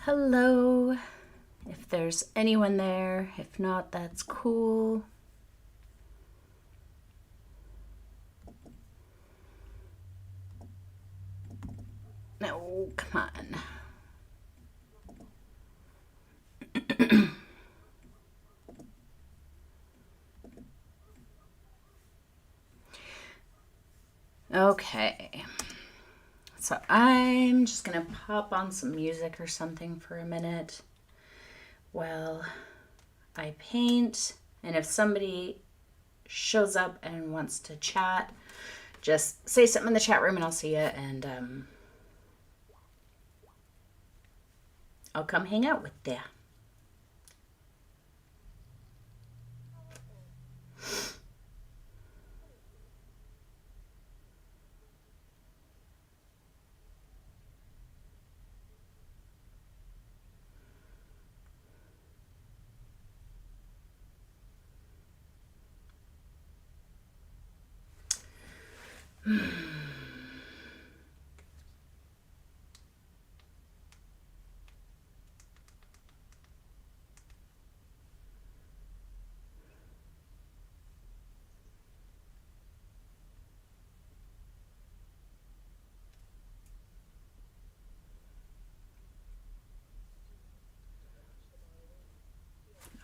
Hello, if there's anyone there. If not, that's cool. No, come on. Okay. So I'm just going to pop on some music or something for a minute while I paint. And if somebody shows up and wants to chat, just say something in the chat room and I'll see you. And I'll come hang out with you.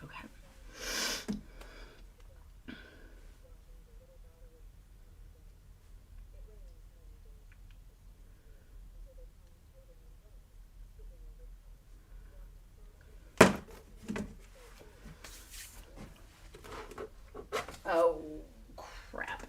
Okay. Oh, crap.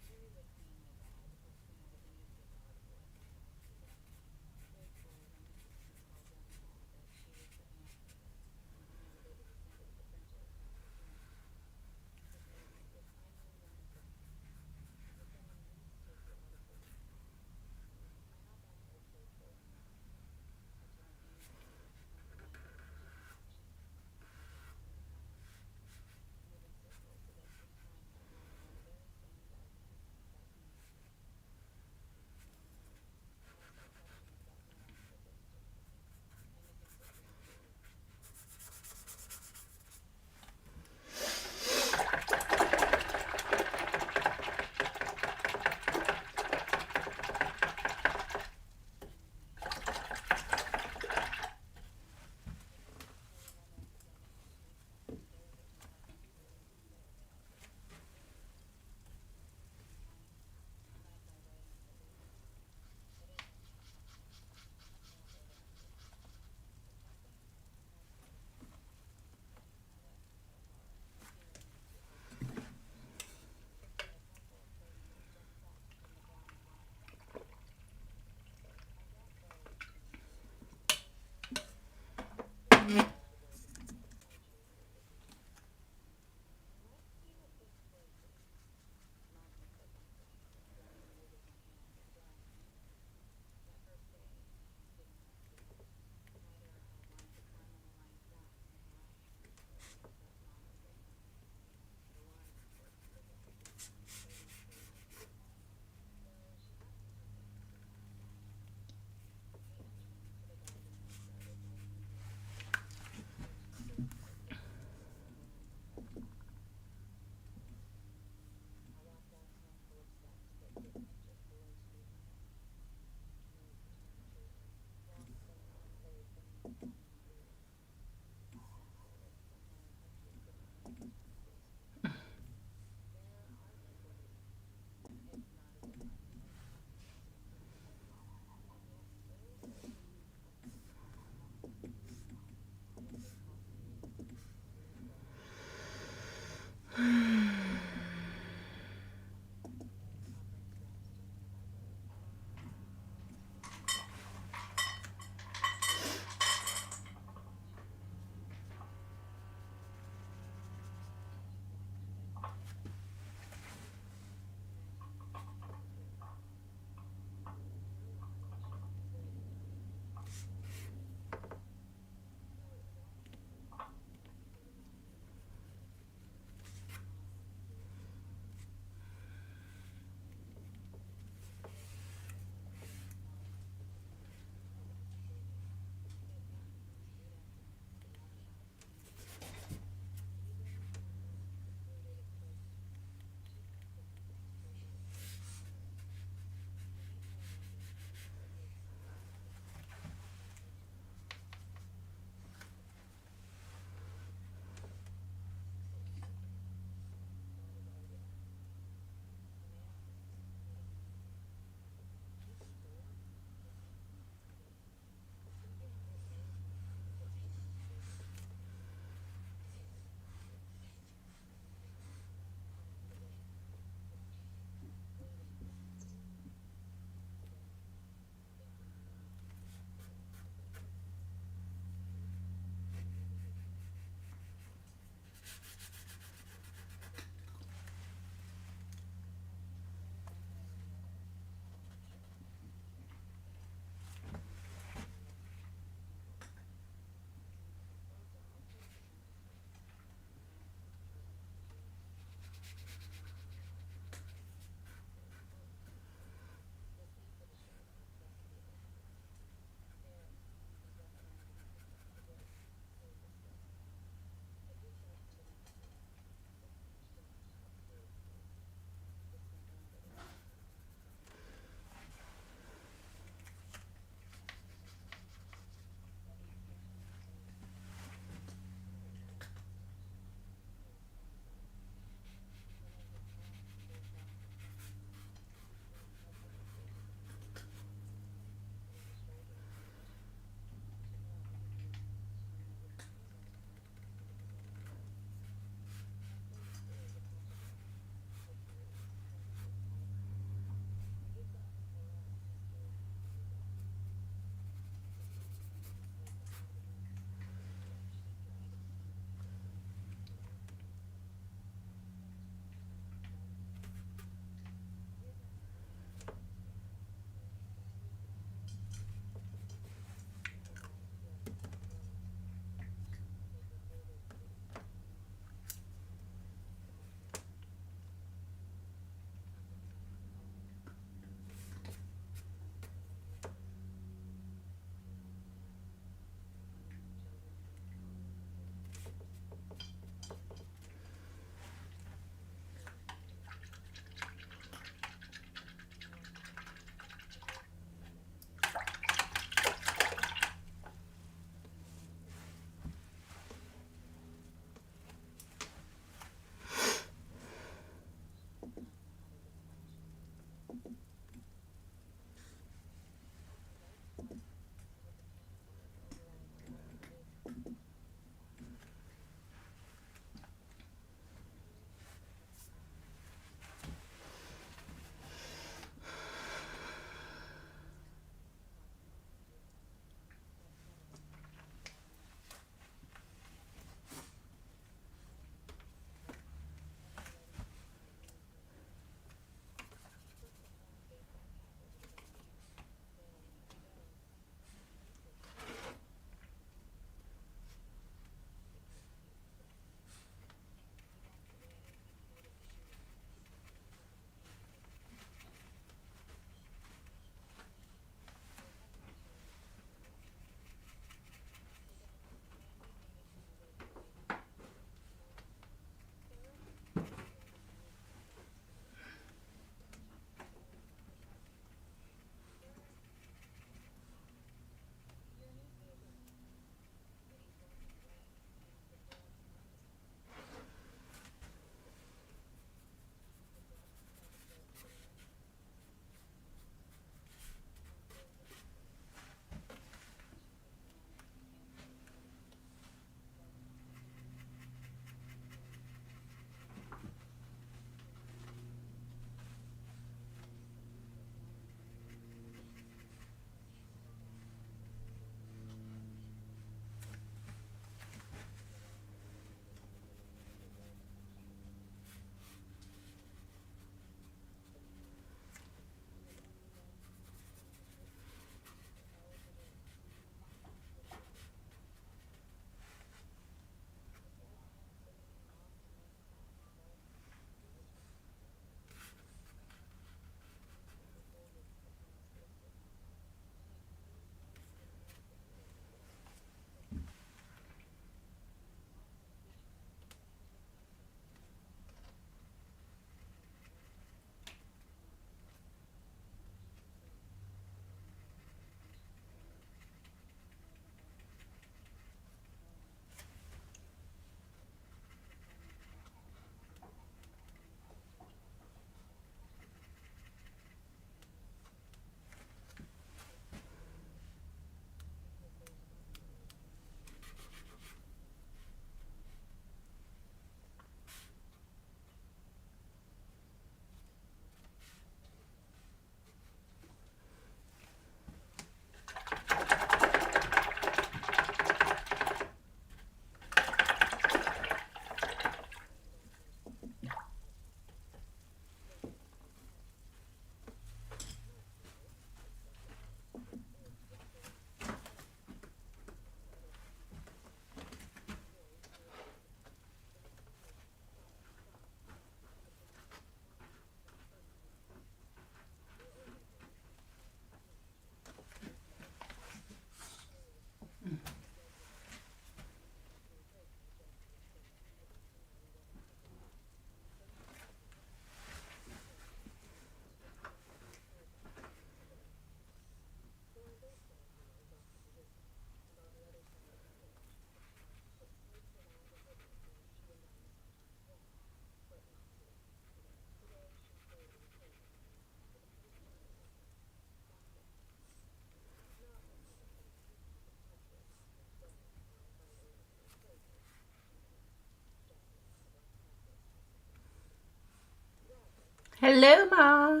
Hello, Ma.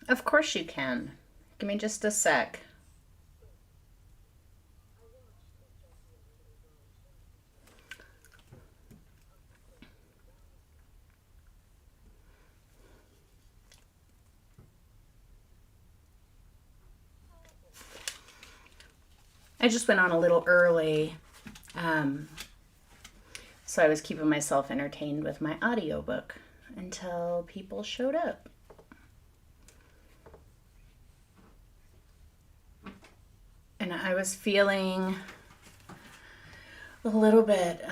Of course you can. Give me just a sec. I just went on a little early, so I was keeping myself entertained with my audiobook until people showed up. And I was feeling a little bit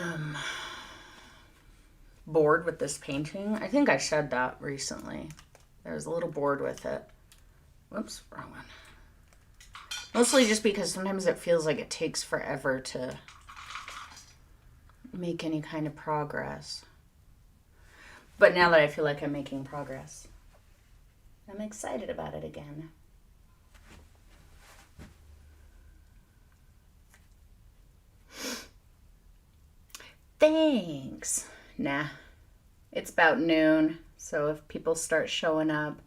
bored with this painting. I think I said that recently. I was a little bored with it. Whoops, wrong one. Mostly just because sometimes it feels like it takes forever to make any kind of progress. But now that I feel like I'm making progress, I'm excited about it again. Thanks. Nah, it's about noon, so if people start showing up,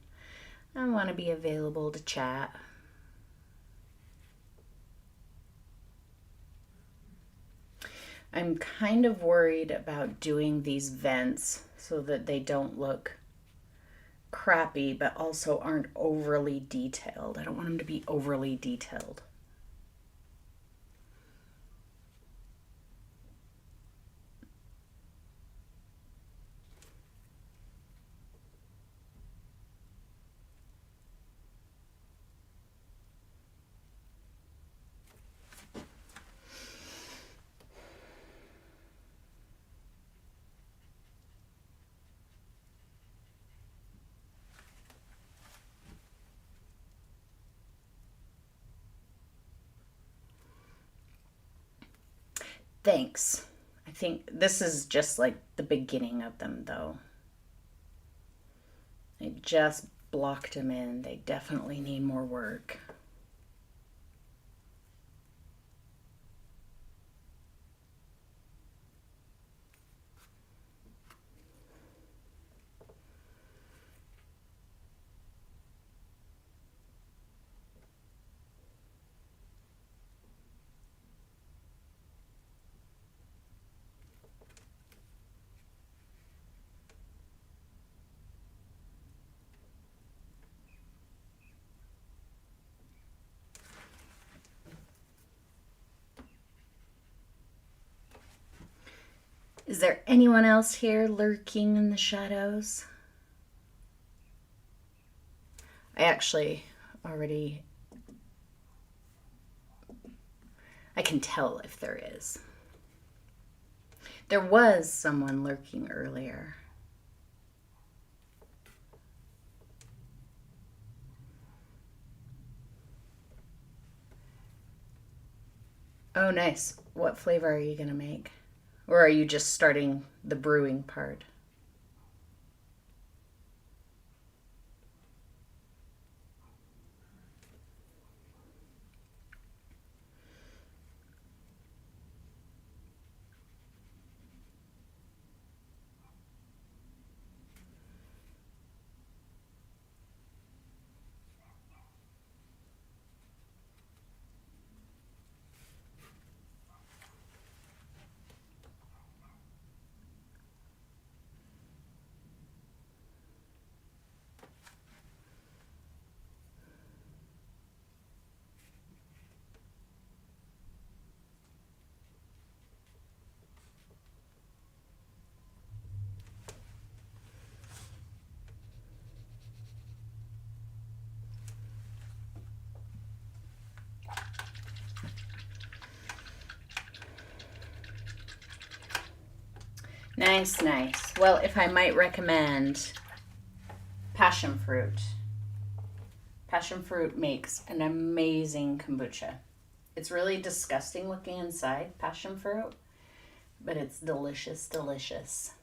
I want to be available to chat. I'm kind of worried about doing these vents so that they don't look crappy but also aren't overly detailed. I don't want them to be overly detailed. Thanks. I think this is just like the beginning of them, though. I just blocked them in. They definitely need more work. Is there anyone else here lurking in the shadows? I actually already... I can tell if there is. There was someone lurking earlier. Oh, nice. What flavor are you going to make? Or are you just starting the brewing part? Nice, nice. Well, if I might recommend passion fruit. Passion fruit makes an amazing kombucha. It's really disgusting looking inside, passion fruit, but it's delicious, delicious.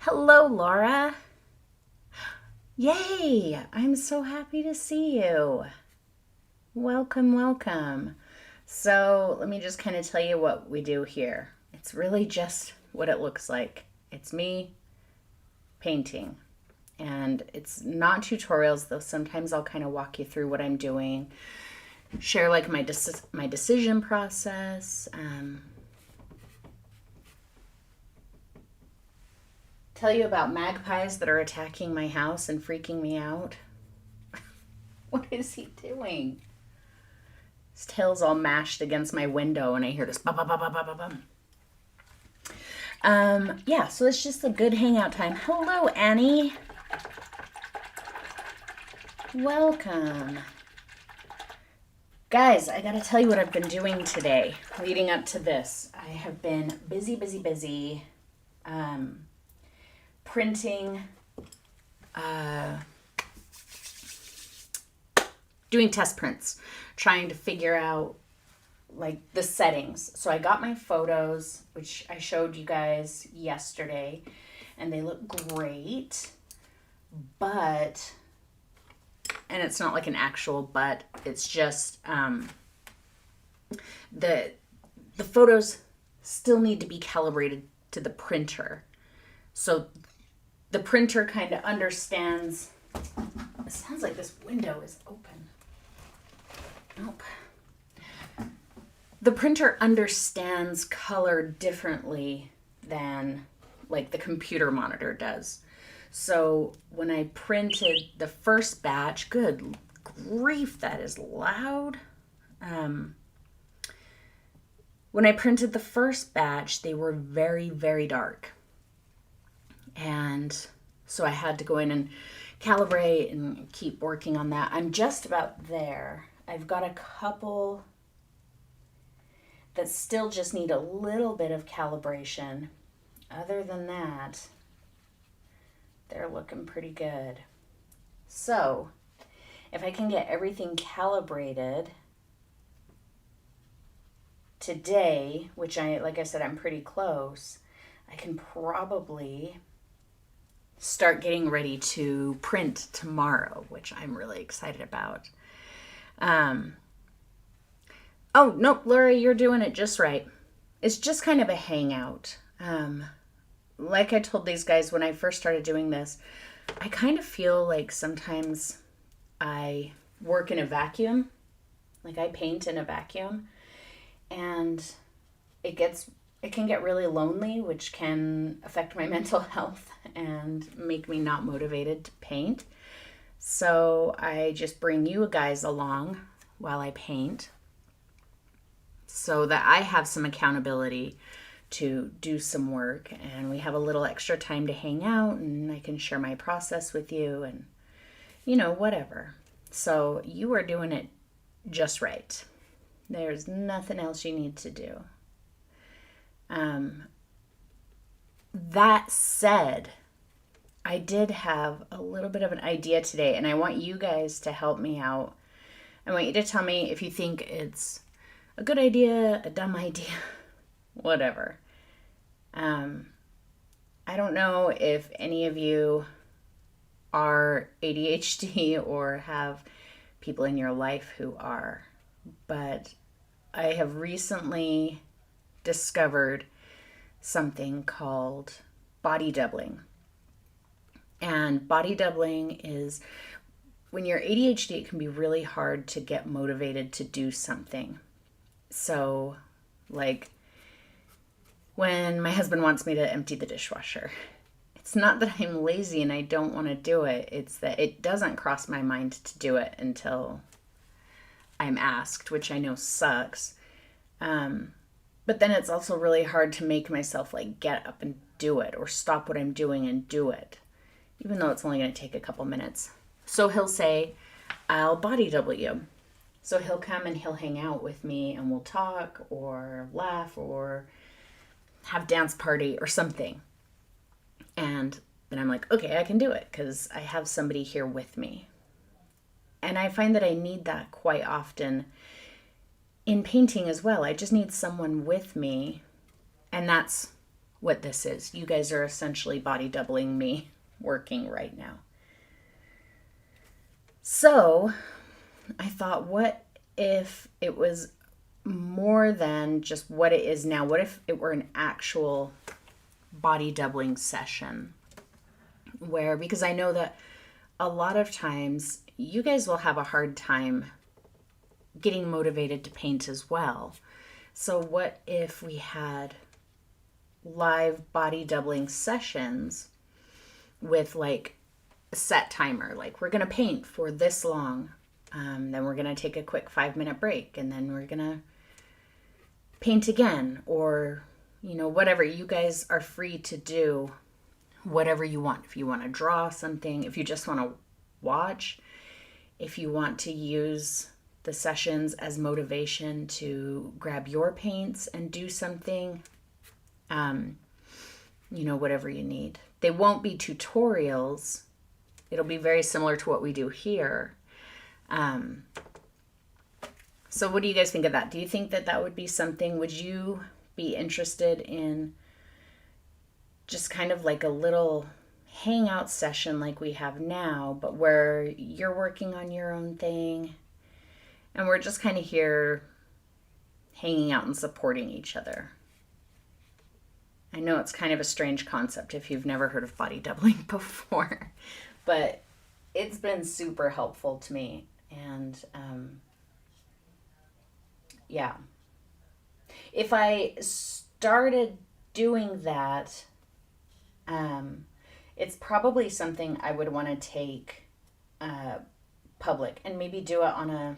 Hello, Laura. Yay! I'm so happy to see you. Welcome, welcome. So, let me just kind of tell you what we do here. It's really just what it looks like. It's me painting. And it's not tutorials, though sometimes I'll kind of walk you through what I'm doing, share like my decision process, tell you about magpies that are attacking my house and freaking me out. What is he doing? His tail's all mashed against my window and I hear this bum, bum, bum, bum, bum, bum. Yeah, so it's just a good hangout time. Hello, Annie. Welcome. Guys, I gotta tell you what I've been doing today leading up to this. I have been busy, printing, doing test prints, trying to figure out like the settings. So I got my photos, which I showed you guys yesterday, and they look great, but, and it's not like an actual but, it's just the photos still need to be calibrated to the printer. So the printer kind of understands. It sounds like this window is open. Nope. The printer understands color differently than like the computer monitor does. So when I printed the first batch, good grief, that is loud. When I printed the first batch, they were very, very dark. And so I had to go in and calibrate and keep working on that. I'm just about there. I've got a couple that still just need a little bit of calibration. Other than that, they're looking pretty good. So if I can get everything calibrated today, which like I said, I'm pretty close, I can probably start getting ready to print tomorrow, which I'm really excited about. Oh, nope, Laura, you're doing it just right. It's just kind of a hangout. Like I told these guys when I first started doing this, I kind of feel like sometimes I work in a vacuum, like I paint in a vacuum, and it can get really lonely, which can affect my mental health and make me not motivated to paint. So I just bring you guys along while I paint so that I have some accountability to do some work, and we have a little extra time to hang out, and I can share my process with you and, whatever. So you are doing it just right. There's nothing else you need to do. That said, I did have a little bit of an idea today, and I want you guys to help me out. I want you to tell me if you think it's a good idea, a dumb idea, whatever. I don't know if any of you are ADHD or have people in your life who are, but I have recently discovered something called body doubling. And body doubling is when you're ADHD, it can be really hard to get motivated to do something. So, like when my husband wants me to empty the dishwasher, it's not that I'm lazy and I don't want to do it. It's that it doesn't cross my mind to do it until I'm asked, which I know sucks. But then it's also really hard to make myself like get up and do it or stop what I'm doing and do it, even though it's only going to take a couple minutes. So he'll say, I'll body double you. So he'll come and he'll hang out with me and we'll talk or laugh or have dance party or something. And then I'm like, okay, I can do it because I have somebody here with me. And I find that I need that quite often in painting as well. I just need someone with me. And that's what this is. You guys are essentially body doubling me working right now. So I thought, what if it was more than just what it is now? What if it were an actual body doubling session? Where, because I know that a lot of times you guys will have a hard time getting motivated to paint as well. So what if we had live body doubling sessions with like a set timer? Like, we're going to paint for this long. Then we're going to take a quick 5-minute break, and then we're going to paint again, or, whatever. You guys are free to do whatever you want. If you want to draw something, if you just want to watch, if you want to use the sessions as motivation to grab your paints and do something, whatever you need. They won't be tutorials. It'll be very similar to what we do here. So what do you guys think of that? Do you think that that would be something? Would you be interested in just kind of like a little hangout session like we have now, but where you're working on your own thing and we're just kind of here hanging out and supporting each other? I know it's kind of a strange concept if you've never heard of body doubling before, but it's been super helpful to me. And yeah, if I started doing that, it's probably something I would want to take public and maybe do it on a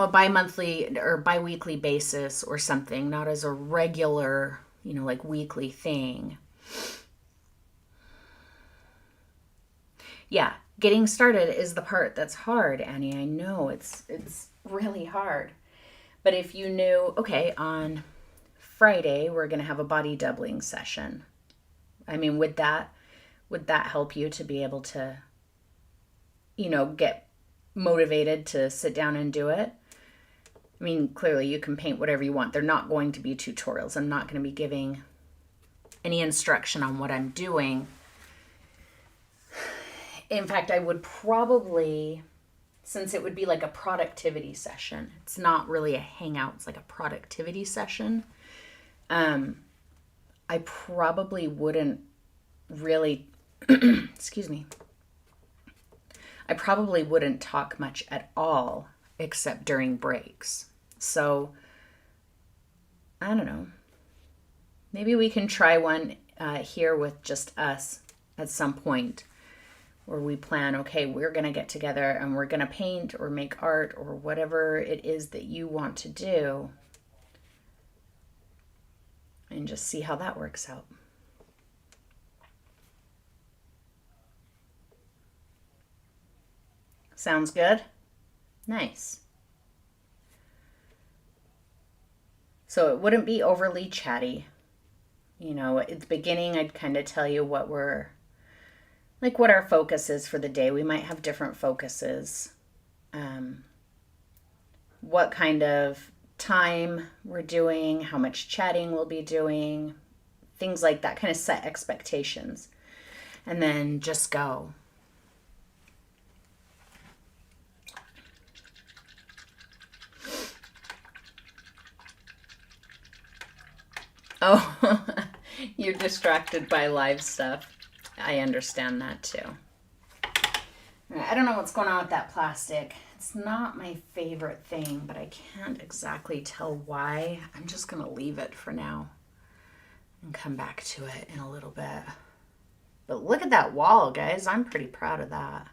bi-monthly or bi-weekly basis or something, not as a regular, like weekly thing. Yeah, getting started is the part that's hard, Annie. I know it's really hard. But if you knew, okay, on Friday we're going to have a body doubling session. I mean, would that help you to be able to, get motivated to sit down and do it? I mean, clearly you can paint whatever you want. They're not going to be tutorials. I'm not going to be giving any instruction on what I'm doing. In fact, I would probably, since it would be like a productivity session, it's not really a hangout, it's like a productivity session. I probably wouldn't really, excuse me, I probably wouldn't talk much at all except during breaks. So, I don't know. Maybe we can try one here with just us at some point, where we plan, okay, we're going to get together and we're going to paint or make art or whatever it is that you want to do, and just see how that works out. Sounds good? Nice. So it wouldn't be overly chatty. At the beginning, I'd kind of tell you what our focus is for the day. We might have different focuses. What kind of time we're doing, how much chatting we'll be doing, things like that, kind of set expectations. And then just go. Oh, you're distracted by live stuff. I understand that too. I don't know what's going on with that plastic. It's not my favorite thing, but I can't exactly tell why. I'm just going to leave it for now and come back to it in a little bit. But look at that wall, guys. I'm pretty proud of that.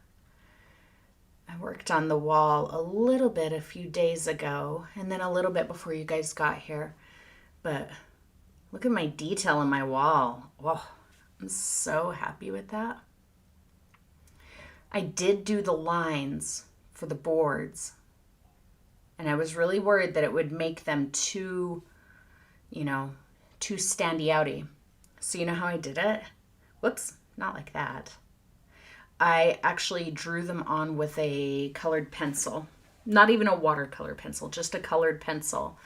I worked on the wall a little bit a few days ago, and then a little bit before you guys got here. But look at my detail on my wall. Oh, I'm so happy with that. I did do the lines for the boards, and I was really worried that it would make them too standy outy. So you know how I did it? Whoops, not like that. I actually drew them on with a colored pencil. Not even a watercolor pencil, just a colored pencil.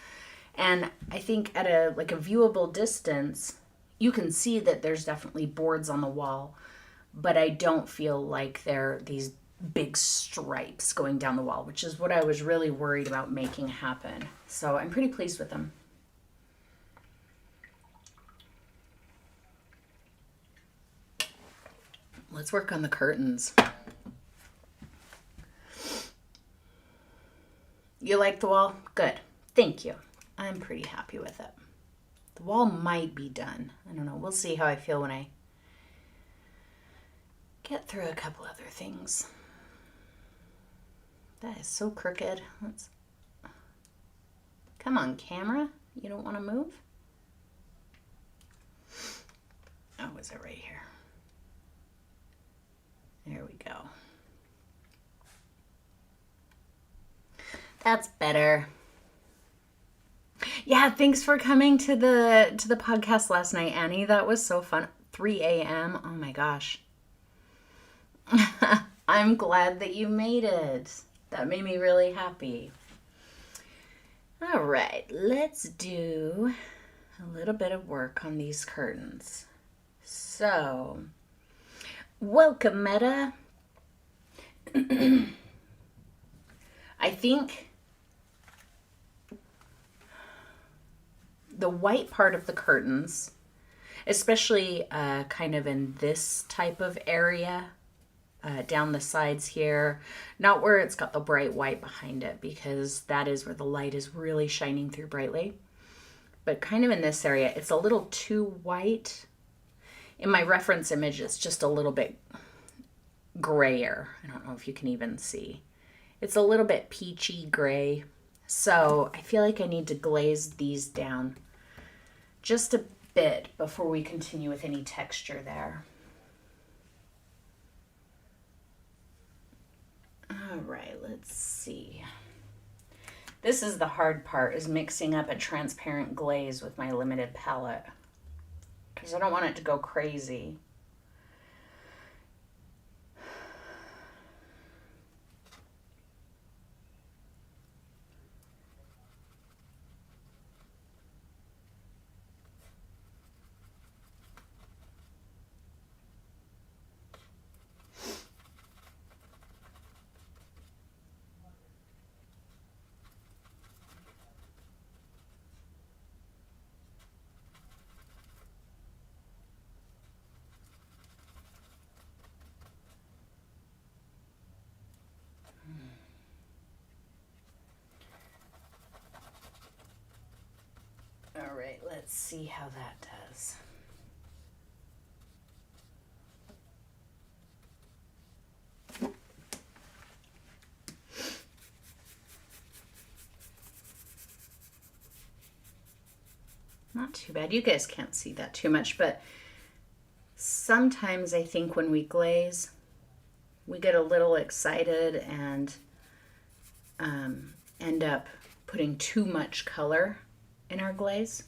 And I think at a viewable distance, you can see that there's definitely boards on the wall, but I don't feel like they're these big stripes going down the wall, which is what I was really worried about making happen. So I'm pretty pleased with them. Let's work on the curtains. You like the wall? Good. Thank you. I'm pretty happy with it. The wall might be done. I don't know. We'll see how I feel when I get through a couple other things. That is so crooked. Come on, camera. You don't want to move? Oh, is it right here? There we go. That's better. Yeah, thanks for coming to the podcast last night, Annie. That was so fun. 3 a.m. Oh my gosh. I'm glad that you made it. That made me really happy. All right, let's do a little bit of work on these curtains. So, welcome, Meta. I think the white part of the curtains, especially kind of in this type of area, down the sides here, not where it's got the bright white behind it, because that is where the light is really shining through brightly, but kind of in this area, it's a little too white. In my reference image, it's just a little bit grayer. I don't know if you can even see. It's a little bit peachy gray. So I feel like I need to glaze these down just a bit before we continue with any texture there. All right, let's see. This is the hard part, is mixing up a transparent glaze with my limited palette, because I don't want it to go crazy. All right, let's see how that does. Not too bad. You guys can't see that too much, but sometimes I think when we glaze, we get a little excited and end up putting too much color in our glaze,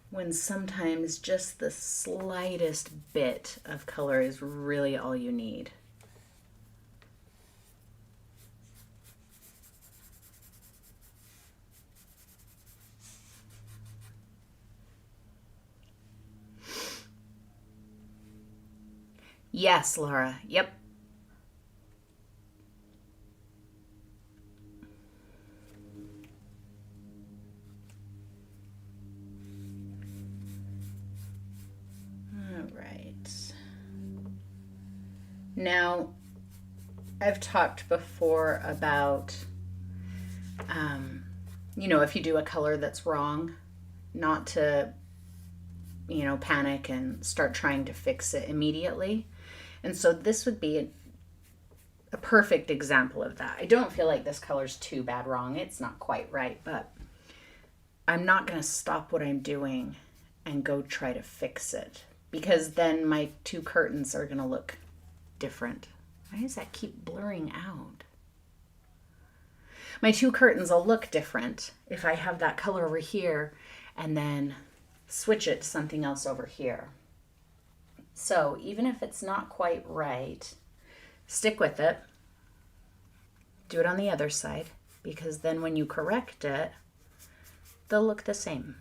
when sometimes just the slightest bit of color is really all you need. Yes, Laura. Yep. All right. Now, I've talked before about, if you do a color that's wrong, not to, panic and start trying to fix it immediately. And so this would be a perfect example of that. I don't feel like this color's too bad wrong. It's not quite right, but I'm not going to stop what I'm doing and go try to fix it, because then my two curtains are going to look different. Why does that keep blurring out? My two curtains will look different if I have that color over here and then switch it to something else over here. So even if it's not quite right, stick with it. Do it on the other side. because then when you correct it, they'll look the same.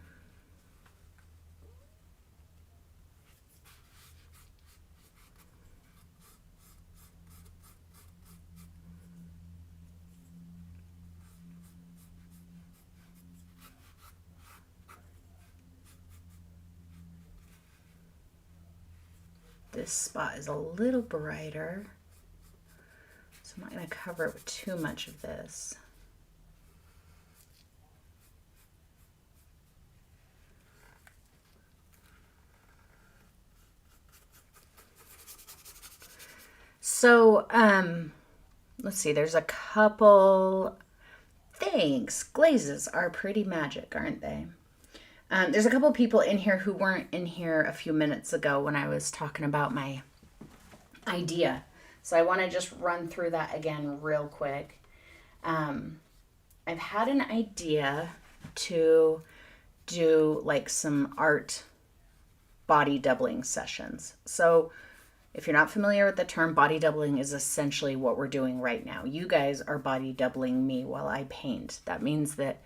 This spot is a little brighter, so I'm not going to cover it with too much of this. So, let's see, there's a couple. Thanks. Glazes are pretty magic, aren't they? There's a couple people in here who weren't in here a few minutes ago when I was talking about my idea. So I want to just run through that again real quick. I've had an idea to do like some art body doubling sessions. So if you're not familiar with the term, body doubling is essentially what we're doing right now. You guys are body doubling me while I paint. That means that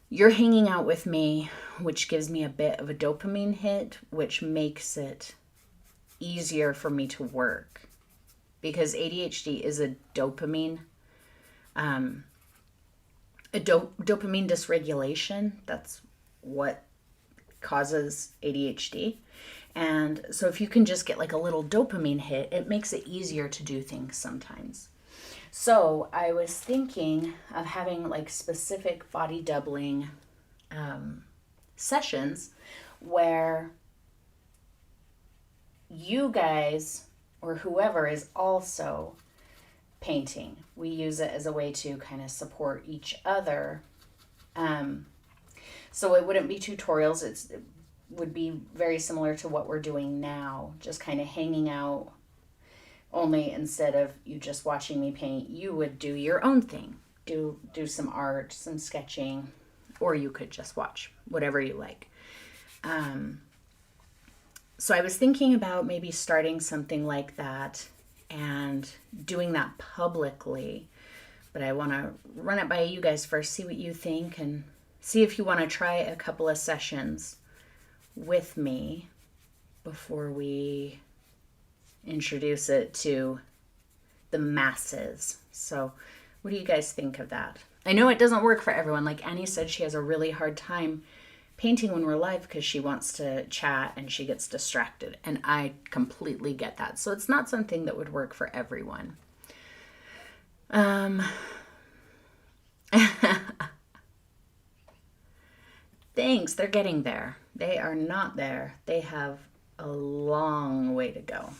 you're hanging out with me, which gives me a bit of a dopamine hit, which makes it easier for me to work. Because ADHD is a dopamine, dopamine dysregulation. That's what causes ADHD. And so if you can just get like a little dopamine hit, it makes it easier to do things sometimes. So I was thinking of having like specific body doubling sessions where you guys or whoever is also painting. We use it as a way to kind of support each other. So it wouldn't be tutorials. It would be very similar to what we're doing now, just kind of hanging out. Only instead of you just watching me paint, you would do your own thing. Do some art, some sketching, or you could just watch, whatever you like. So I was thinking about maybe starting something like that and doing that publicly. But I want to run it by you guys first, see what you think, and see if you want to try a couple of sessions with me before we introduce it to the masses. So what do you guys think of that? I know it doesn't work for everyone. Like Annie said, she has a really hard time painting when we're live because she wants to chat and she gets distracted. And I completely get that. So it's not something that would work for everyone. Thanks. They're getting there. They are not there. They have a long way to go.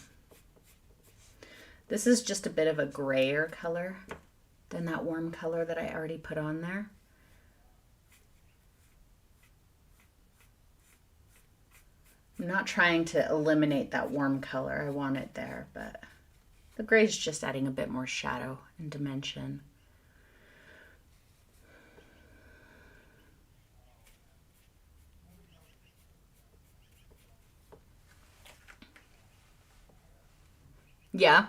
This is just a bit of a grayer color than that warm color that I already put on there. I'm not trying to eliminate that warm color. I want it there, but the gray is just adding a bit more shadow and dimension. Yeah.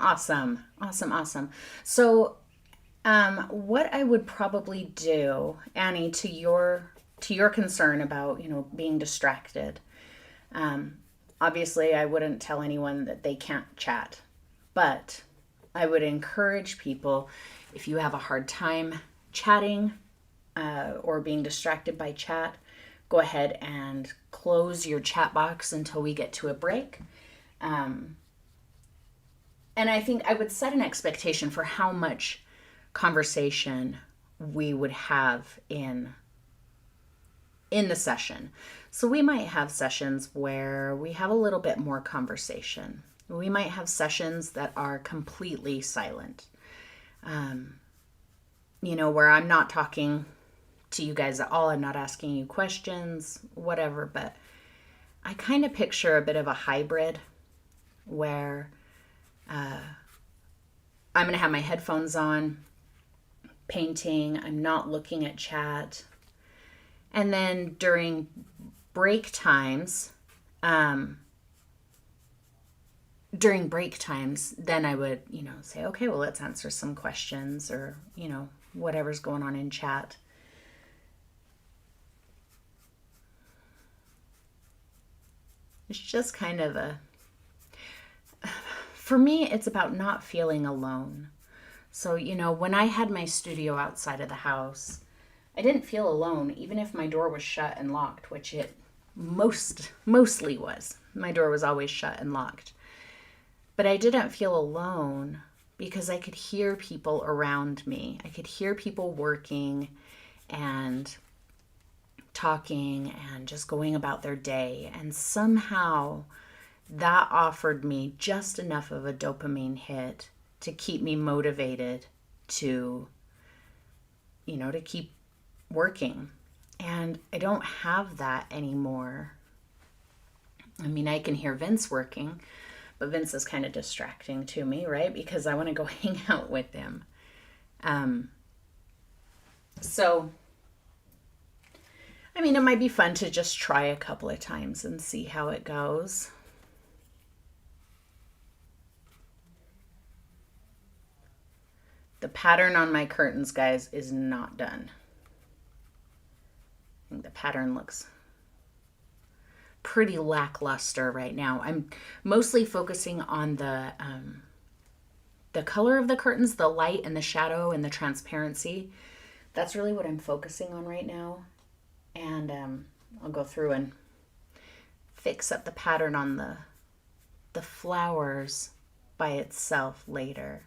Awesome. Awesome. So, what I would probably do, Annie, to your concern about, being distracted. Obviously, I wouldn't tell anyone that they can't chat, but I would encourage people, if you have a hard time chatting or being distracted by chat, go ahead and close your chat box until we get to a break. And I think I would set an expectation for how much conversation we would have in the session. So we might have sessions where we have a little bit more conversation. We might have sessions that are completely silent. Where I'm not talking to you guys at all. I'm not asking you questions, whatever. But I kind of picture a bit of a hybrid where I'm going to have my headphones on, painting. I'm not looking at chat. And then during break times, during break times, then I would, say, okay, well, let's answer some questions or, whatever's going on in chat. It's just kind of for me, it's about not feeling alone. So, when I had my studio outside of the house, I didn't feel alone, even if my door was shut and locked, which it mostly was. My door was always shut and locked. But I didn't feel alone because I could hear people around me. I could hear people working and talking and just going about their day. And somehow that offered me just enough of a dopamine hit to keep me motivated to, to keep working. And I don't have that anymore. I mean, I can hear Vince working, but Vince is kind of distracting to me, right? Because I want to go hang out with him. So, I mean, it might be fun to just try a couple of times and see how it goes. The pattern on my curtains, guys, is not done. I think the pattern looks pretty lackluster right now. I'm mostly focusing on the color of the curtains, the light and the shadow and the transparency. That's really what I'm focusing on right now. And I'll go through and fix up the pattern on the flowers by itself later.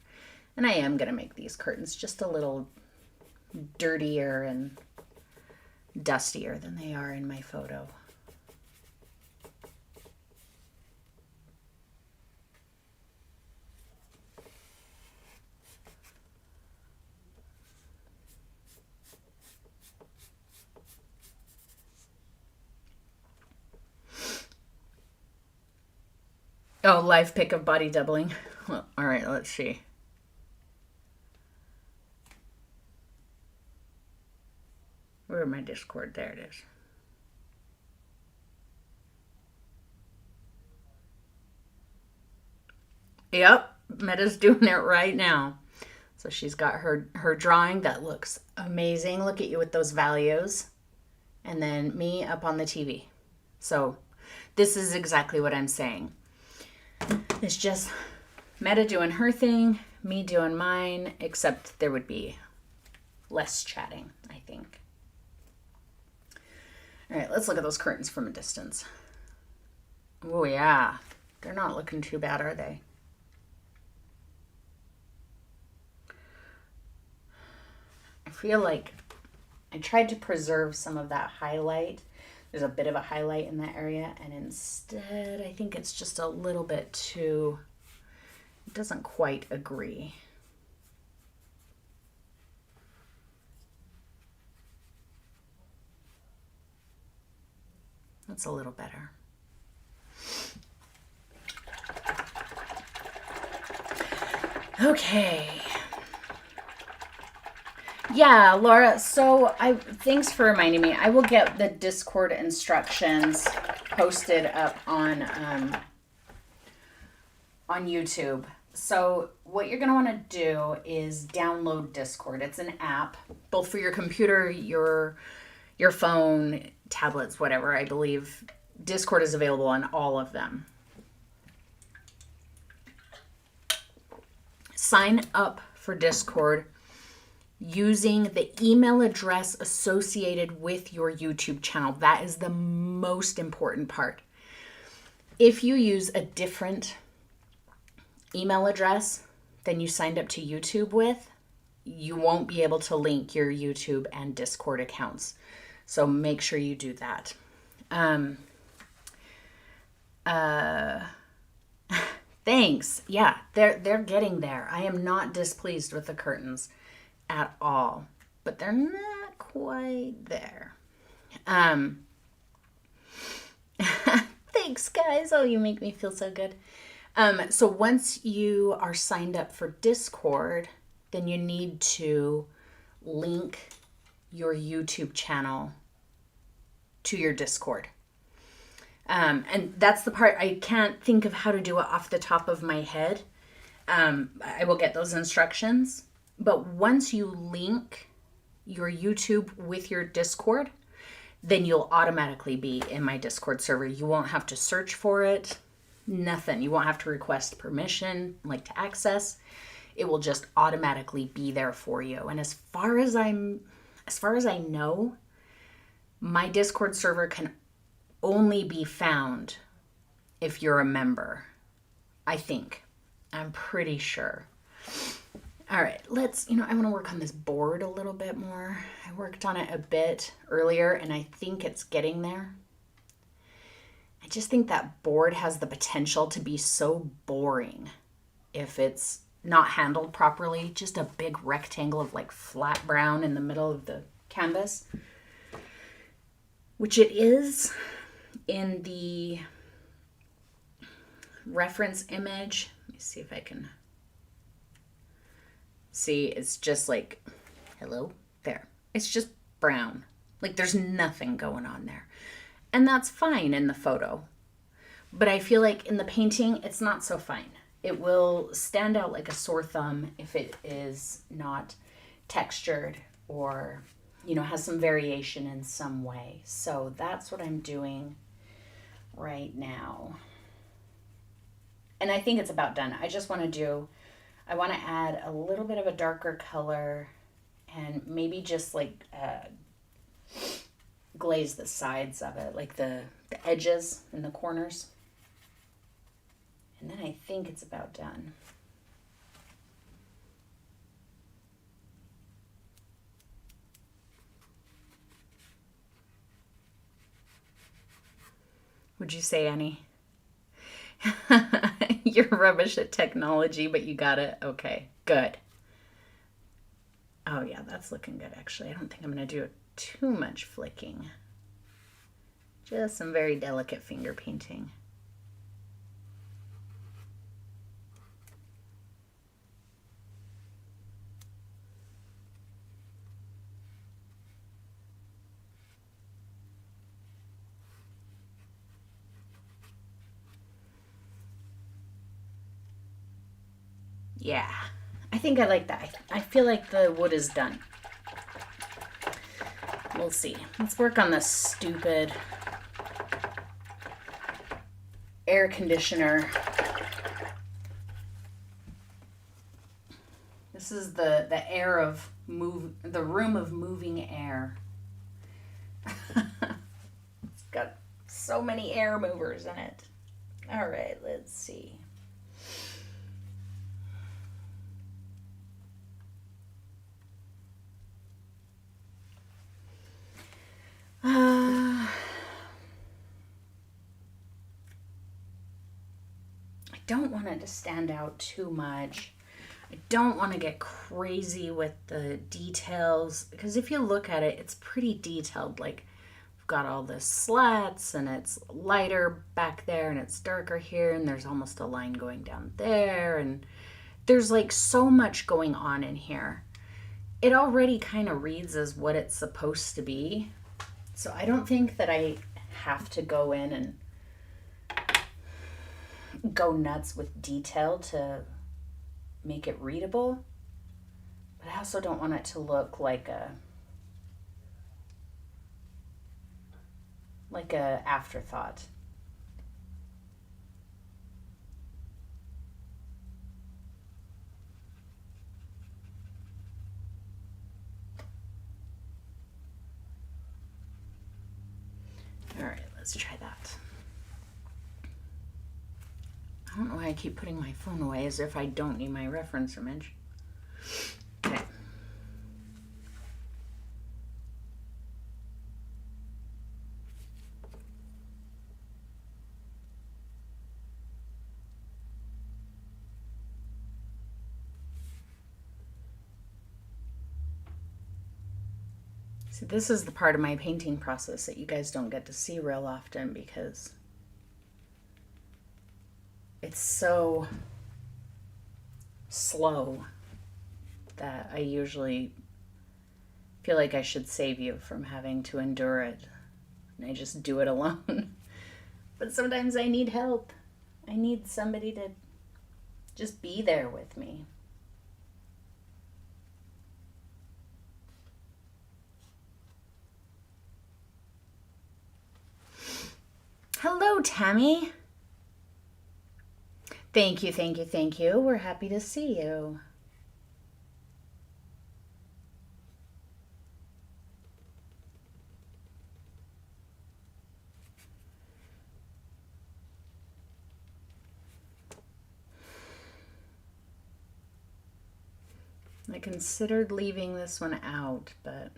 And I am going to make these curtains just a little dirtier and dustier than they are in my photo. Oh, live pic of body doubling. Well, all right, let's see. Where my Discord? There it is. Yep, Meta's doing it right now. So she's got her drawing that looks amazing. Look at you with those values. And then me up on the TV. So this is exactly what I'm saying. It's just Meta doing her thing, me doing mine, except there would be less chatting, I think. All right, let's look at those curtains from a distance. Oh, yeah. They're not looking too bad, are they? I feel like I tried to preserve some of that highlight. There's a bit of a highlight in that area, and instead I think it's just a little bit too, it doesn't quite agree. That's a little better. Okay. Yeah, Laura, so thanks for reminding me. I will get the Discord instructions posted up on YouTube. So what you're going to want to do is download Discord. It's an app, both for your computer, your phone, tablets, whatever. I believe Discord is available on all of them. Sign up for Discord using the email address associated with your YouTube channel. That is the most important part. If you use a different email address than you signed up to YouTube with, you won't be able to link your YouTube and Discord accounts. So make sure you do that. Thanks. Yeah, they're getting there. I am not displeased with the curtains at all, but they're not quite there. Thanks, guys. Oh, you make me feel so good. So once you are signed up for Discord, then you need to link your YouTube channel to your Discord. And that's the part I can't think of how to do it off the top of my head. I will get those instructions. But once you link your YouTube with your Discord, then you'll automatically be in my Discord server. You won't have to search for it. Nothing. You won't have to request permission, like to access. It will just automatically be there for you. And as far as I know, my Discord server can only be found if you're a member. I think. I'm pretty sure. All right, I want to work on this board a little bit more. I worked on it a bit earlier, and I think it's getting there. I just think that board has the potential to be so boring if it's not handled properly. Just a big rectangle of like flat brown in the middle of the canvas, which it is in the reference image. Let me see if I can see. It's just like, hello, there. It's just brown. Like there's nothing going on there. And that's fine in the photo. But I feel like in the painting, it's not so fine. It will stand out like a sore thumb if it is not textured or, has some variation in some way. So that's what I'm doing right now. And I think it's about done. I want to add a little bit of a darker color and maybe just like glaze the sides of it, like the edges and the corners. And then I think it's about done. Would you say, Annie? You're rubbish at technology, but you got it. Okay, good. Oh yeah, that's looking good actually. I don't think I'm going to do too much flicking. Just some very delicate finger painting. Yeah, I think I like that. I feel like the wood is done. We'll see. Let's work on this stupid air conditioner. This is the room of moving air. It's got so many air movers in it. All right, let's see. I don't want it to stand out too much. I don't want to get crazy with the details because if you look at it, it's pretty detailed. Like we've got all the slats and it's lighter back there and it's darker here and there's almost a line going down there and there's like so much going on in here. It already kind of reads as what it's supposed to be. So I don't think that I have to go in and go nuts with detail to make it readable. But I also don't want it to look like a afterthought. All right, let's try that. I don't know why I keep putting my phone away as if I don't need my reference image. Okay. So this is the part of my painting process that you guys don't get to see real often because it's so slow that I usually feel like I should save you from having to endure it. And I just do it alone. But sometimes I need help. I need somebody to just be there with me. Hello, Tammy. Thank you, thank you, thank you. We're happy to see you. I considered leaving this one out, but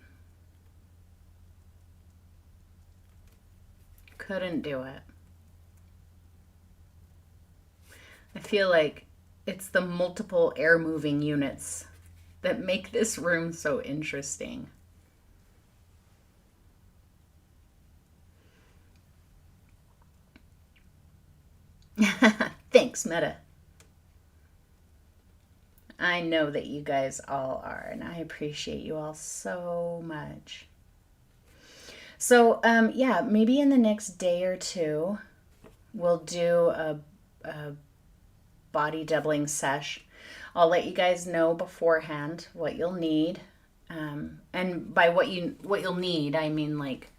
couldn't do it. I feel like it's the multiple air moving units that make this room so interesting. Thanks, Meta. I know that you guys all are, and I appreciate you all so much. So, yeah, maybe in the next day or two, we'll do a body doubling sesh. I'll let you guys know beforehand what you'll need. And by what you'll need, I mean like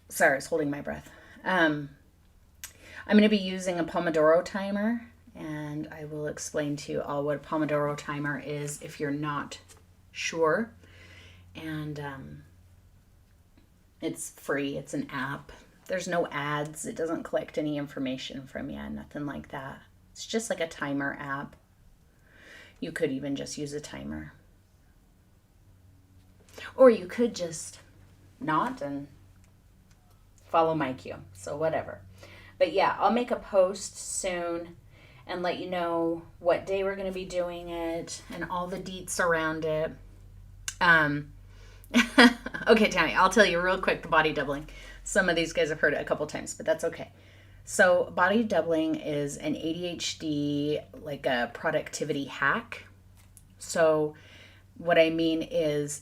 sorry, I was holding my breath. I'm going to be using a Pomodoro timer, and I will explain to you all what a Pomodoro timer is if you're not sure. And it's free, it's an app. There's no ads, it doesn't collect any information from you, nothing like that. It's just like a timer app. You could even just use a timer. Or you could just not and follow my cue. So whatever. But yeah, I'll make a post soon and let you know what day we're going to be doing it and all the deets around it. Okay, Tammy, I'll tell you real quick the body doubling. Some of these guys have heard it a couple times, but that's okay. So body doubling is an ADHD, like a productivity hack. So what I mean is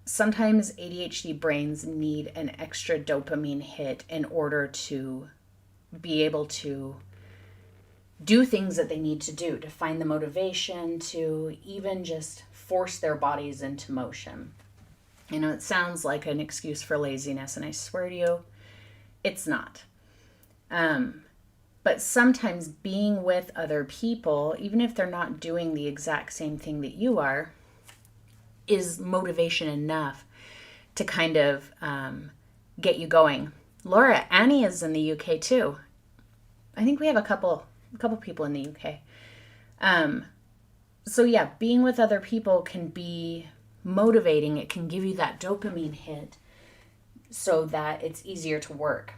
sometimes ADHD brains need an extra dopamine hit in order to be able to do things that they need to do, to find the motivation, to even just force their bodies into motion. You know, it sounds like an excuse for laziness, and I swear to you, it's not. But sometimes being with other people, even if they're not doing the exact same thing that you are, is motivation enough to kind of get you going. Laura, Annie is in the UK too. I think we have a couple people in the UK. So yeah, being with other people can be motivating. It can give you that dopamine hit so that it's easier to work.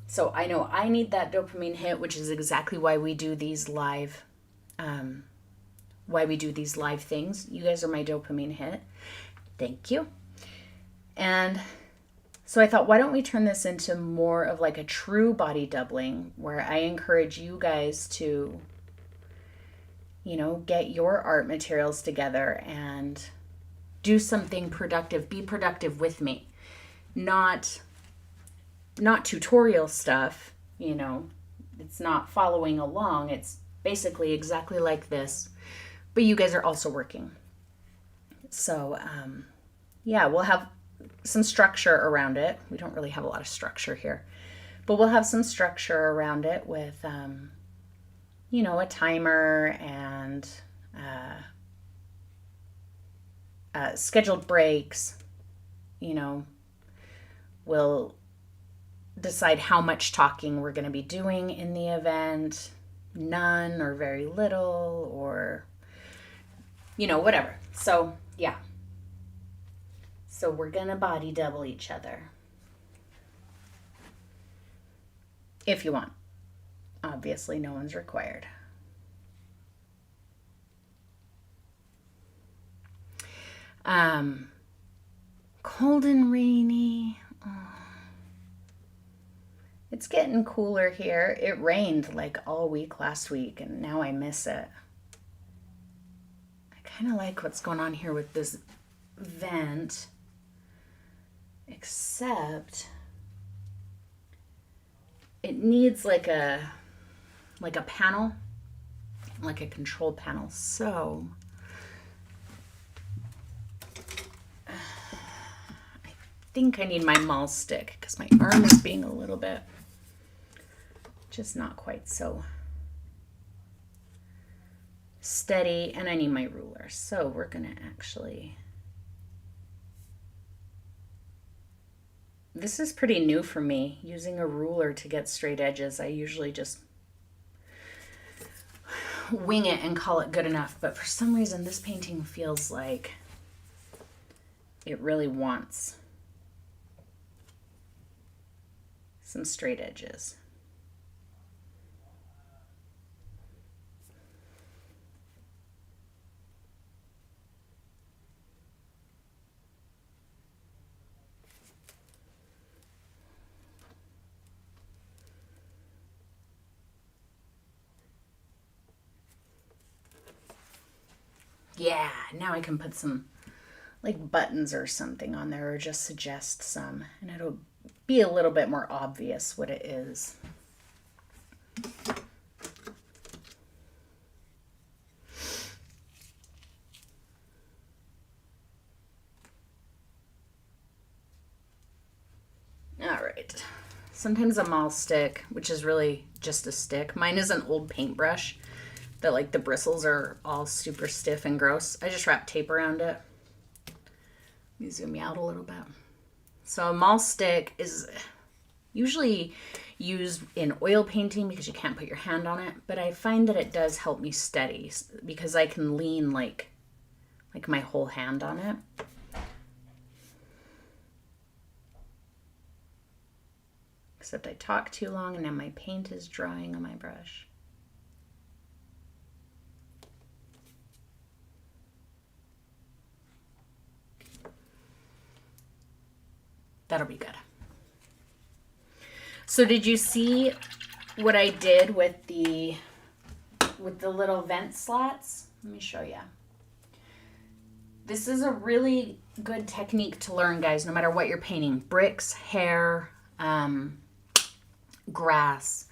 So I know I need that dopamine hit, which is exactly why we do these live things. You guys are my dopamine hit. Thank you. And so I thought, why don't we turn this into more of like a true body doubling where I encourage you guys to, you know, get your art materials together and do something productive. Be productive with me. Not tutorial stuff, you know. It's not following along. It's basically exactly like this. But you guys are also working. So, yeah, we'll have some structure around it. We don't really have a lot of structure here. But we'll have some structure around it with, you know, a timer and scheduled breaks. You know, we'll decide how much talking we're going to be doing in the event. None or very little or, you know, whatever. So, yeah. So we're going to body double each other. If you want. Obviously, no one's required. Cold and rainy. Oh. It's getting cooler here. It rained like all week last week, and now I miss it. I kind of like what's going on here with this vent. except it needs like a panel, like a control panel. So I think I need my maul stick because my arm is being a little bit just not quite so steady, and I need my ruler. So we're gonna actually, this is pretty new for me, using a ruler to get straight edges. I usually just wing it and call it good enough, but for some reason this painting feels like it really wants some straight edges. Yeah, now I can put some like buttons or something on there, or just suggest some, and it'll be a little bit more obvious what it is. All right. Sometimes a maul stick, which is really just a stick. Mine is an old paintbrush that like the bristles are all super stiff and gross. I just wrap tape around it. Let me zoom you out a little bit. So a maul stick is usually used in oil painting because you can't put your hand on it, but I find that it does help me steady because I can lean like my whole hand on it. Except I talk too long and now my paint is drying on my brush. That'll be good. So did you see what I did with the little vent slats? Let me show you. This is a really good technique to learn, guys, no matter what you're painting. Bricks, hair, grass,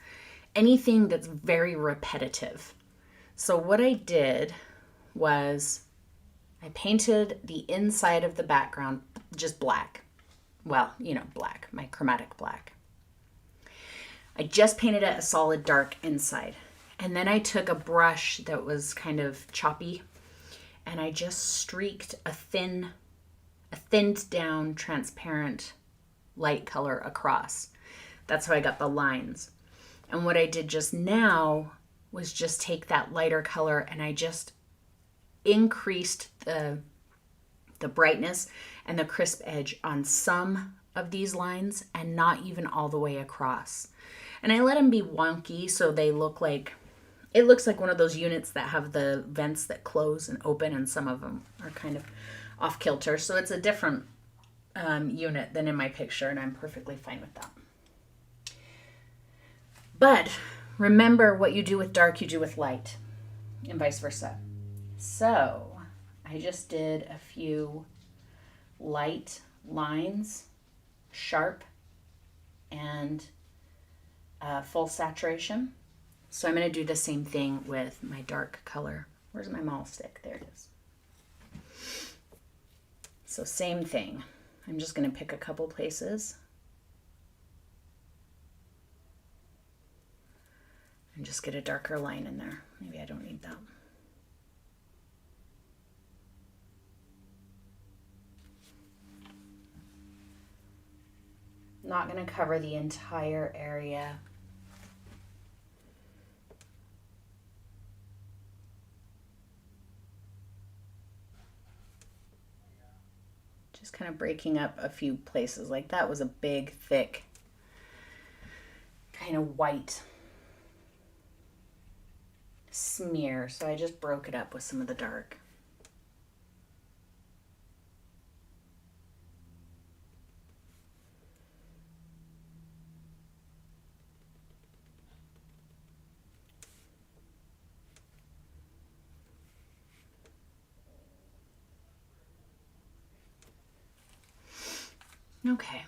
anything that's very repetitive. So what I did was I painted the inside of the background just black. Well, you know, black, my chromatic black. I just painted it a solid dark inside. And then I took a brush that was kind of choppy and I just streaked a thinned down transparent light color across. That's how I got the lines. And what I did just now was just take that lighter color and I just increased the brightness and the crisp edge on some of these lines and not even all the way across. And I let them be wonky so they look like, it looks like one of those units that have the vents that close and open, and some of them are kind of off kilter. So it's a different unit than in my picture, and I'm perfectly fine with that. But remember, what you do with dark, you do with light, and vice versa. So I just did a few light lines, sharp and full saturation. So I'm going to do the same thing with my dark color. Where's my maul stick? There it is. So same thing. I'm just going to pick a couple places and just get a darker line in there. Maybe I don't need that. Not going to cover the entire area. Just kind of breaking up a few places. Like that was a big, thick, kind of white smear. So I just broke it up with some of the dark. Okay.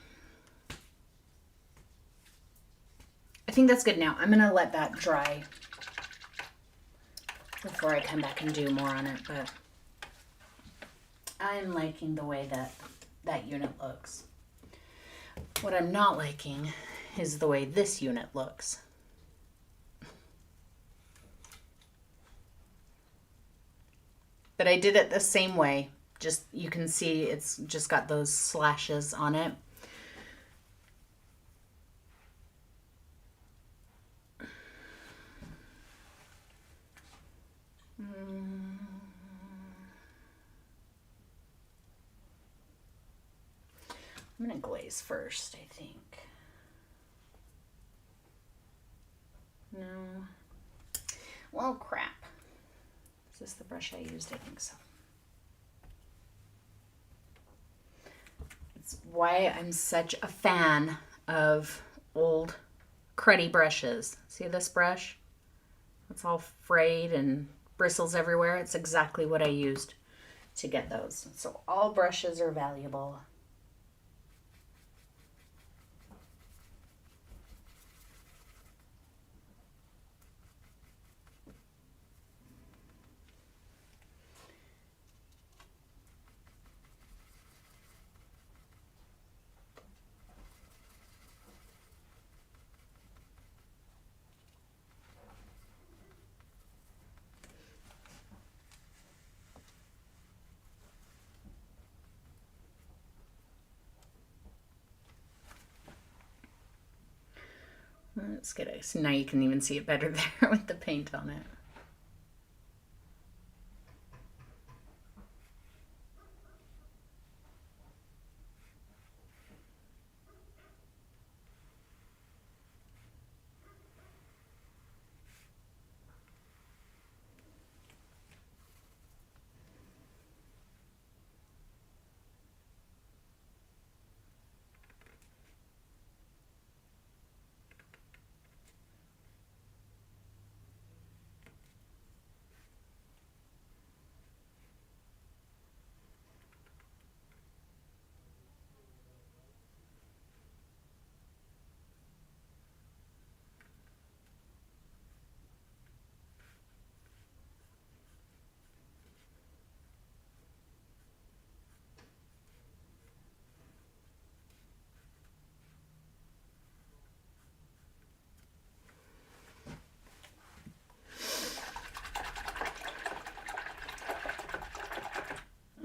I think that's good now. I'm going to let that dry before I come back and do more on it, but I'm liking the way that that unit looks. What I'm not liking is the way this unit looks. But I did it the same way. Just, you can see it's just got those slashes on it. I'm going to glaze first, I think. No. Well, crap. Is this the brush I used? I think so. It's why I'm such a fan of old cruddy brushes. See this brush? It's all frayed and bristles everywhere. It's exactly what I used to get those. So all brushes are valuable. Let's get it. So now you can even see it better there with the paint on it.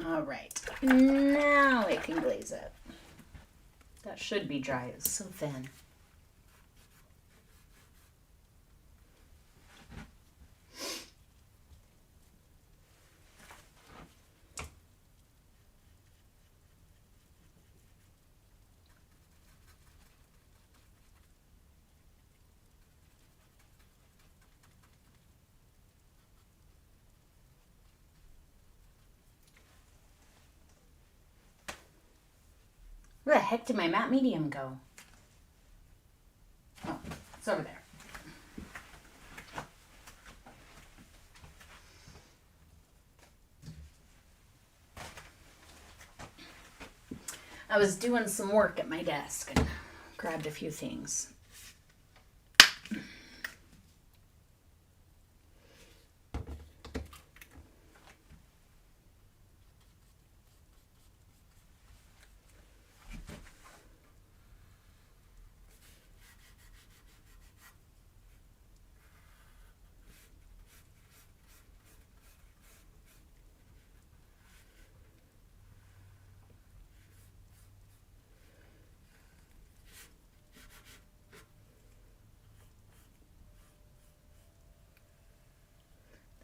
All right, now I can glaze it. That should be dry. It's so thin. Where the heck did my matte medium go? Oh, it's over there. I was doing some work at my desk and grabbed a few things.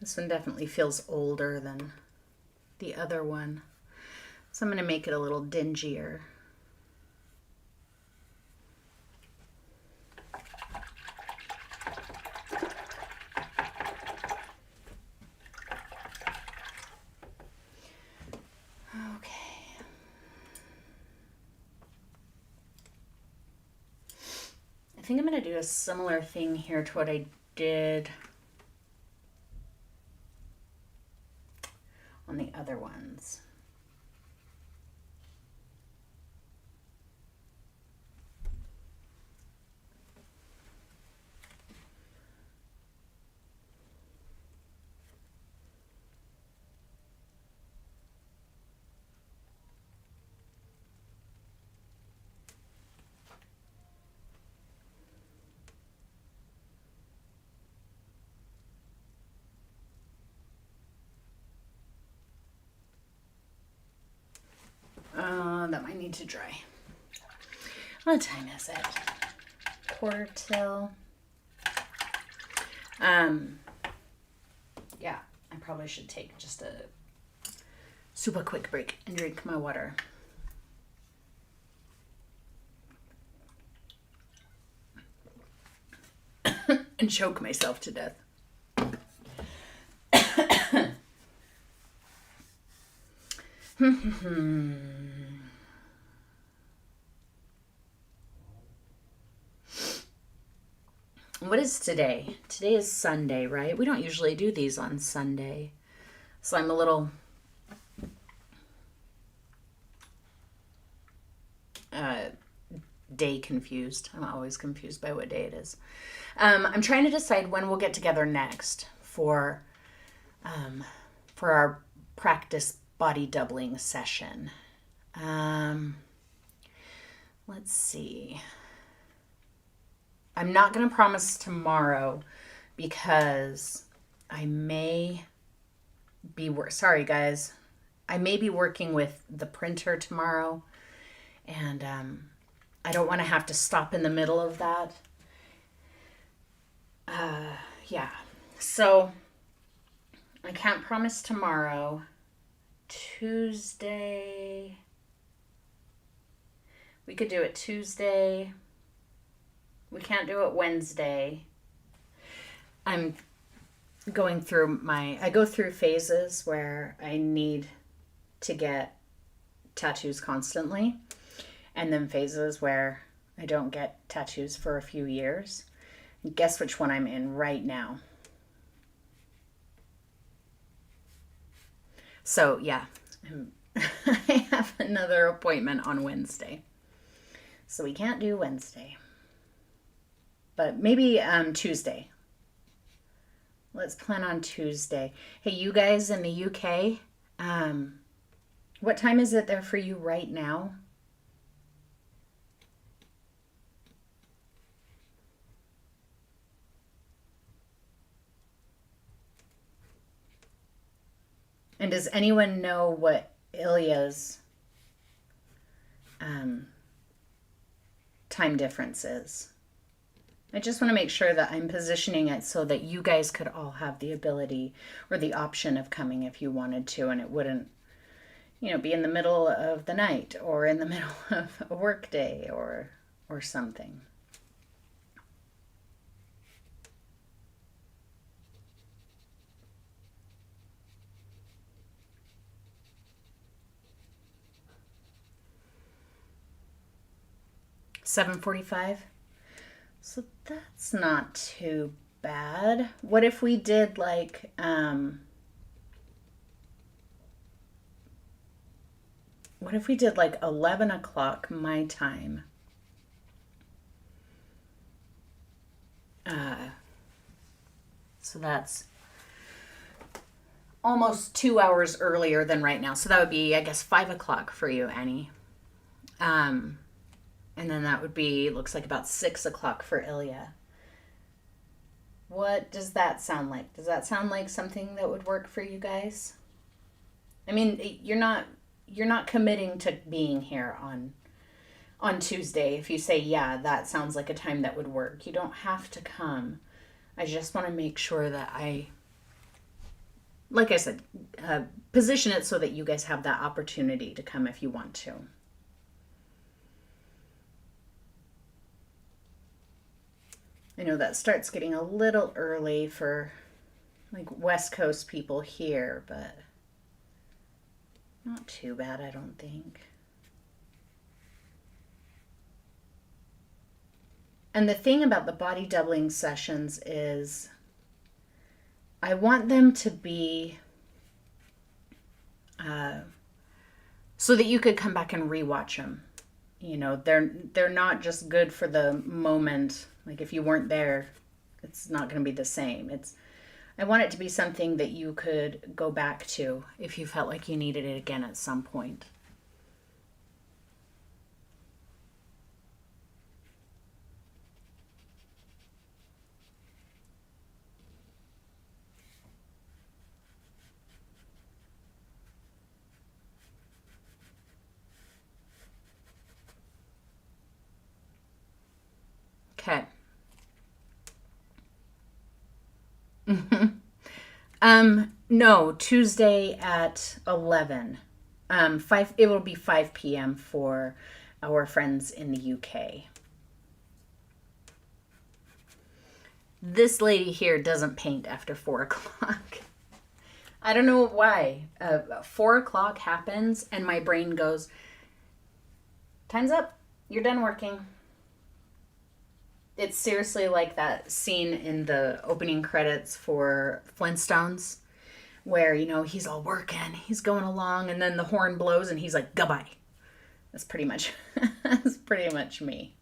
This one definitely feels older than the other one. So I'm going to make it a little dingier. Okay. I think I'm going to do a similar thing here to what I did on the other ones. that might need to dry. What time is it? 1:45. Yeah, I probably should take just a super quick break and drink my water. And choke myself to death. What is today? Today is Sunday, right? We don't usually do these on Sunday. So I'm a little day confused. I'm always confused by what day it is. I'm trying to decide when we'll get together next for our practice body doubling session. Let's see. I'm not going to promise tomorrow because I may be sorry guys. I may be working with the printer tomorrow, and I don't want to have to stop in the middle of that. Yeah. So I can't promise tomorrow. Tuesday. We could do it Tuesday. We can't do it Wednesday. I'm going through I go through phases where I need to get tattoos constantly, and then phases where I don't get tattoos for a few years. And guess which one I'm in right now? So yeah, I have another appointment on Wednesday. So we can't do Wednesday. But maybe Tuesday. Let's plan on Tuesday. Hey, you guys in the UK, what time is it there for you right now? And does anyone know what Ilya's time difference is? I just want to make sure that I'm positioning it so that you guys could all have the ability or the option of coming if you wanted to, and it wouldn't, be in the middle of the night or in the middle of a work day or something. $7:45. So that's not too bad. What if we did like 11 o'clock my time? So that's almost 2 hours earlier than right now. So that would be, I guess, 5 o'clock for you, Annie. And then that would be, looks like about 6 o'clock for Ilya. What does that sound like? Does that sound like something that would work for you guys? I mean, you're not committing to being here on Tuesday. If you say, yeah, that sounds like a time that would work. You don't have to come. I just want to make sure that like I said, position it so that you guys have that opportunity to come if you want to. I know that starts getting a little early for like West Coast people here, but not too bad, I don't think. And the thing about the body doubling sessions is I want them to be so that you could come back and rewatch them. They're not just good for the moment. Like if you weren't there, it's not going to be the same. I want it to be something that you could go back to if you felt like you needed it again at some point. No, Tuesday at 11. 5, it will be 5 p.m. for our friends in the UK. This lady here doesn't paint after 4 o'clock. I don't know why. 4 o'clock happens and my brain goes, time's up. You're done working. It's seriously like that scene in the opening credits for Flintstones where, he's all working, he's going along, and then the horn blows and he's like, goodbye. That's pretty much me.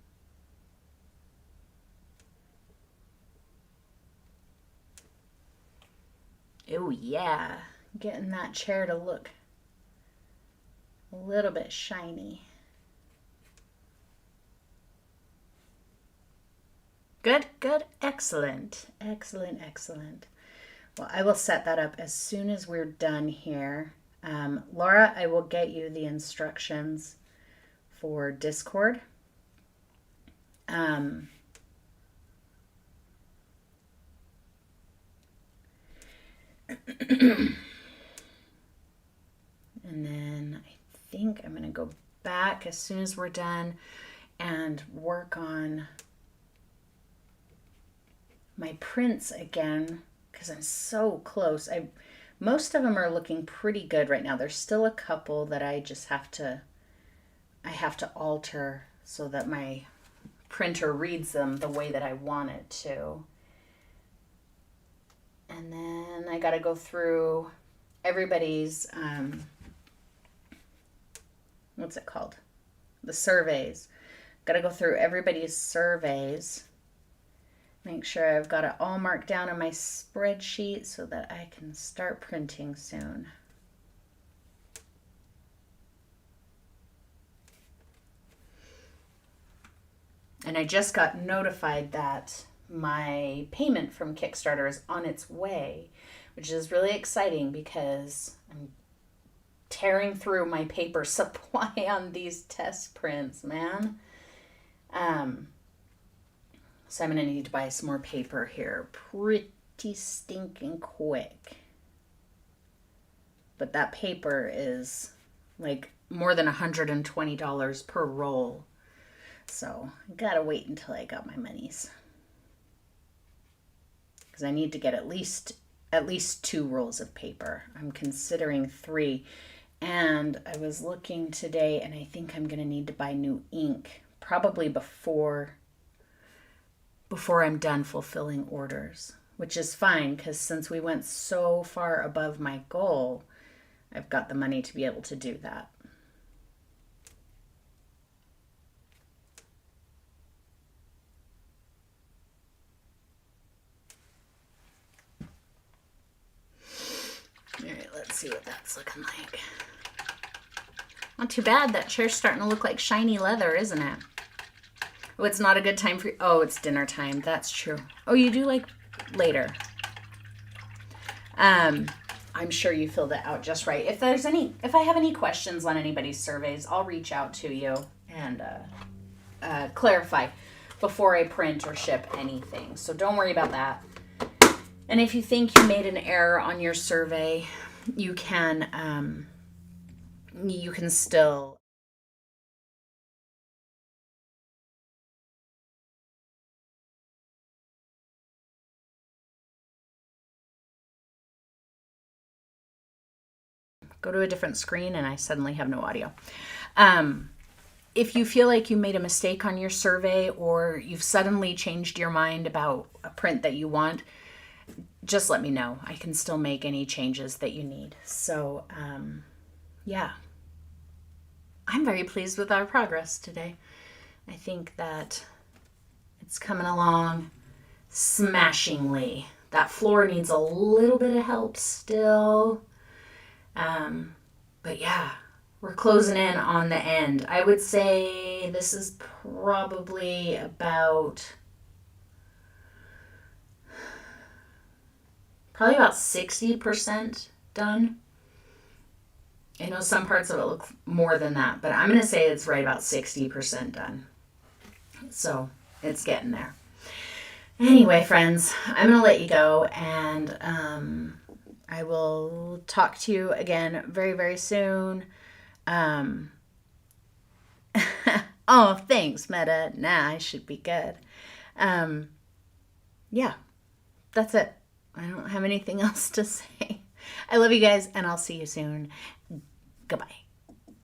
Oh yeah, getting that chair to look a little bit shiny. Good, good, excellent, excellent, excellent. Well, I will set that up as soon as we're done here. Laura, I will get you the instructions for Discord. And then I think I'm going to go back as soon as we're done and work on my prints again because I'm so close. Most of them are looking pretty good right now. There's still a couple that I just have to alter so that my printer reads them the way that I want it to. And then I got to go through everybody's, what's it called? The surveys. Got to go through everybody's surveys. Make sure I've got it all marked down on my spreadsheet so that I can start printing soon. And I just got notified that my payment from Kickstarter is on its way, which is really exciting because I'm tearing through my paper supply on these test prints, man. So I'm going to need to buy some more paper here pretty stinking quick. But that paper is like more than $120 per roll. So I gotta wait until I got my monies. Because I need to get at least 2 rolls of paper. I'm considering 3. And I was looking today and I think I'm going to need to buy new ink probably before I'm done fulfilling orders, which is fine because since we went so far above my goal, I've got the money to be able to do that. All right, let's see what that's looking like. Not too bad. That chair's starting to look like shiny leather, isn't it? Oh, it's not a good time for you. Oh, it's dinner time. That's true. Oh, you do like later. I'm sure you filled it out just right. If I have any questions on anybody's surveys, I'll reach out to you and clarify before I print or ship anything. So don't worry about that. And if you think you made an error on your survey, you can still go to a different screen and I suddenly have no audio. If you feel like you made a mistake on your survey or you've suddenly changed your mind about a print that you want, just let me know. I can still make any changes that you need. So, yeah. I'm very pleased with our progress today. I think that it's coming along smashingly. That floor needs a little bit of help still. But yeah, we're closing in on the end. I would say this is probably about 60% done. I know some parts of it look more than that, but I'm going to say it's right about 60% done. So it's getting there. Anyway, friends, I'm going to let you go, and I will talk to you again very, very soon. Oh, thanks, Meta. Nah, I should be good. Yeah, that's it. I don't have anything else to say. I love you guys, and I'll see you soon. Goodbye.